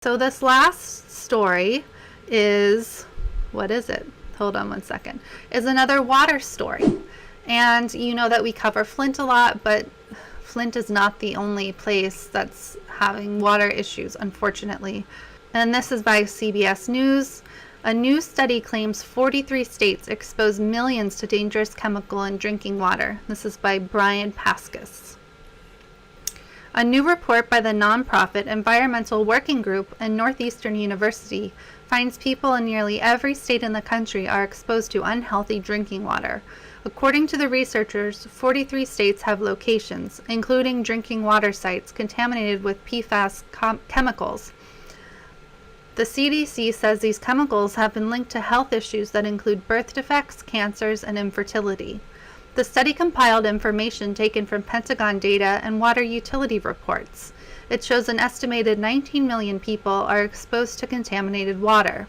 So this last story is, what is it? Hold on one second. Is another water story. And you know that we cover Flint a lot, but Flint is not the only place that's having water issues, unfortunately. And this is by CBS News. A new study claims 43 states expose millions to dangerous chemical in drinking water. This is by Brian Pascus. A new report by the nonprofit Environmental Working Group and Northeastern University finds people in nearly every state in the country are exposed to unhealthy drinking water. According to the researchers, 43 states have locations, including drinking water sites contaminated with PFAS chemicals. The CDC says these chemicals have been linked to health issues that include birth defects, cancers, and infertility. The study compiled information taken from Pentagon data and water utility reports. It shows an estimated 19 million people are exposed to contaminated water.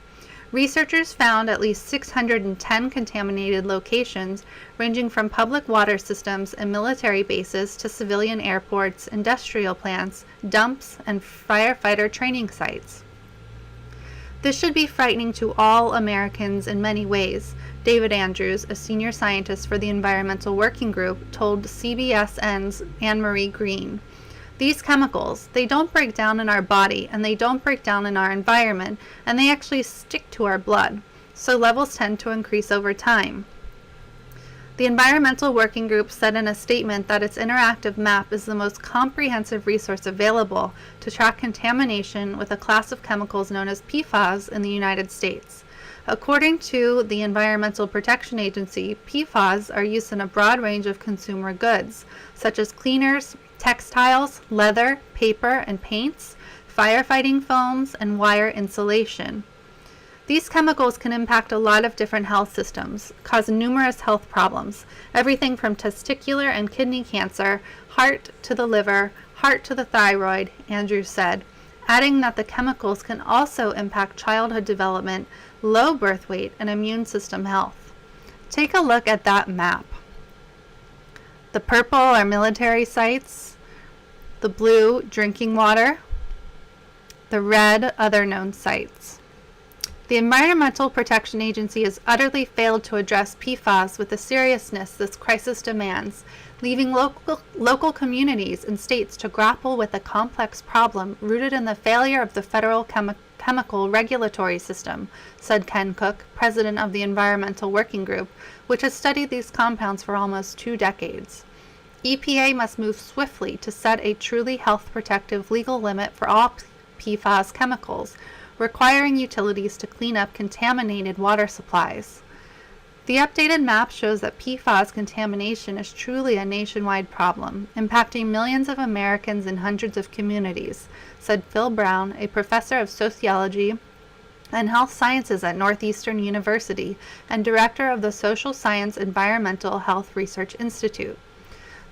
Researchers found at least 610 contaminated locations, ranging from public water systems and military bases to civilian airports, industrial plants, dumps, and firefighter training sites. This should be frightening to all Americans in many ways. David Andrews, a senior scientist for the Environmental Working Group, told CBSN's Anne-Marie Green. These chemicals, they don't break down in our body and they don't break down in our environment, and they actually stick to our blood, so levels tend to increase over time. The Environmental Working Group said in a statement that its interactive map is the most comprehensive resource available to track contamination with a class of chemicals known as PFAS in the United States. According to the Environmental Protection Agency, PFAS are used in a broad range of consumer goods, such as cleaners, textiles, leather, paper and paints, firefighting foams, and wire insulation. These chemicals can impact a lot of different health systems, cause numerous health problems, everything from testicular and kidney cancer, heart to the liver, heart to the thyroid, Andrews said, adding that the chemicals can also impact childhood development, low birth weight, and immune system health. Take a look at that map. The purple are military sites, the blue drinking water, the red other known sites. The Environmental Protection Agency has utterly failed to address PFAS with the seriousness this crisis demands, leaving local communities and states to grapple with a complex problem rooted in the failure of the federal chemical regulatory system, said Ken Cook, president of the Environmental Working Group, which has studied these compounds for almost 2 decades. EPA must move swiftly to set a truly health-protective legal limit for all PFAS chemicals, requiring utilities to clean up contaminated water supplies. The updated map shows that PFAS contamination is truly a nationwide problem, impacting millions of Americans in hundreds of communities, said Phil Brown, a professor of sociology and health sciences at Northeastern University and director of the Social Science Environmental Health Research Institute.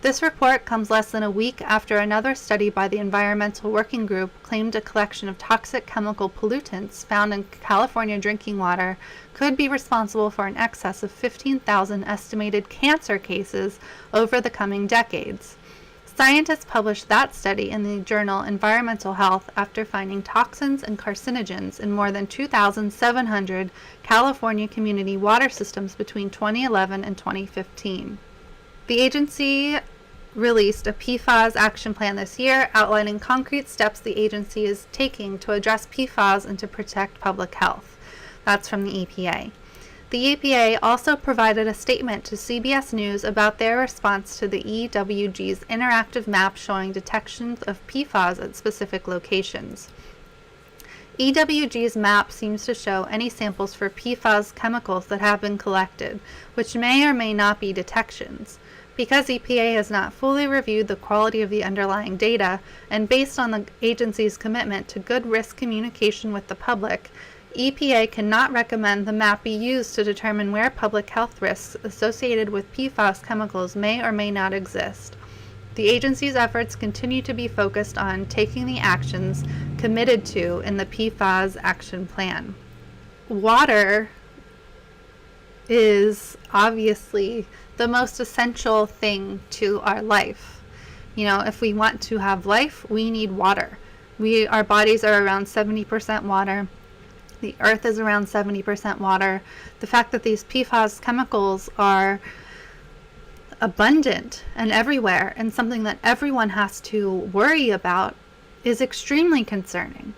This report comes less than a week after another study by the Environmental Working Group claimed a collection of toxic chemical pollutants found in California drinking water could be responsible for an excess of 15,000 estimated cancer cases over the coming decades. Scientists published that study in the journal Environmental Health after finding toxins and carcinogens in more than 2,700 California community water systems between 2011 and 2015. The agency released a PFAS action plan this year outlining concrete steps the agency is taking to address PFAS and to protect public health. That's from the EPA. The EPA also provided a statement to CBS News about their response to the EWG's interactive map showing detections of PFAS at specific locations. EWG's map seems to show any samples for PFAS chemicals that have been collected, which may or may not be detections. Because EPA has not fully reviewed the quality of the underlying data, and based on the agency's commitment to good risk communication with the public, EPA cannot recommend the map be used to determine where public health risks associated with PFAS chemicals may or may not exist. The agency's efforts continue to be focused on taking the actions committed to in the PFAS action plan. Water is obviously the most essential thing to our life. You know, if we want to have life, we need water. Our bodies are around 70% water. The earth is around 70% water. The fact that these PFAS chemicals are abundant and everywhere, and something that everyone has to worry about, is extremely concerning.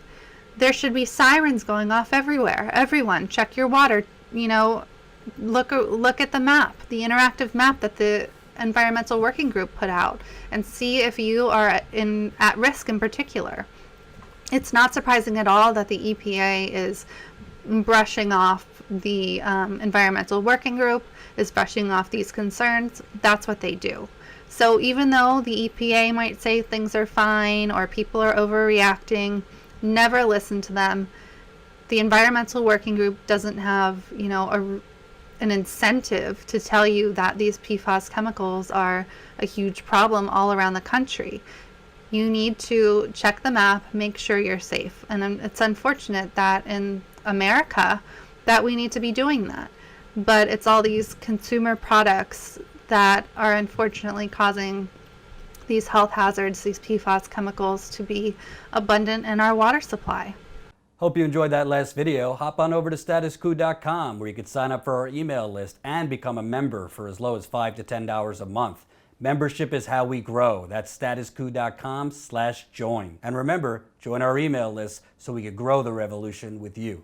There should be sirens going off everywhere. Everyone, check your water. Look at the map, the interactive map that the Environmental Working Group put out, and see if you are at risk in particular. It's not surprising at all that the EPA is brushing off the Environmental Working Group, is brushing off these concerns. That's what they do. So even though the EPA might say things are fine or people are overreacting, never listen to them. The Environmental Working Group doesn't have, an incentive to tell you that these PFAS chemicals are a huge problem all around the country. You need to check the map, make sure you're safe. And it's unfortunate that in America that we need to be doing that. But it's all these consumer products that are unfortunately causing these health hazards, these PFAS chemicals, to be abundant in our water supply. Hope you enjoyed that last video. Hop on over to statusquo.com where you can sign up for our email list and become a member for as low as $5 to $10 a month. Membership is how we grow. That's statusquo.com/join. And remember, join our email list so we can grow the revolution with you.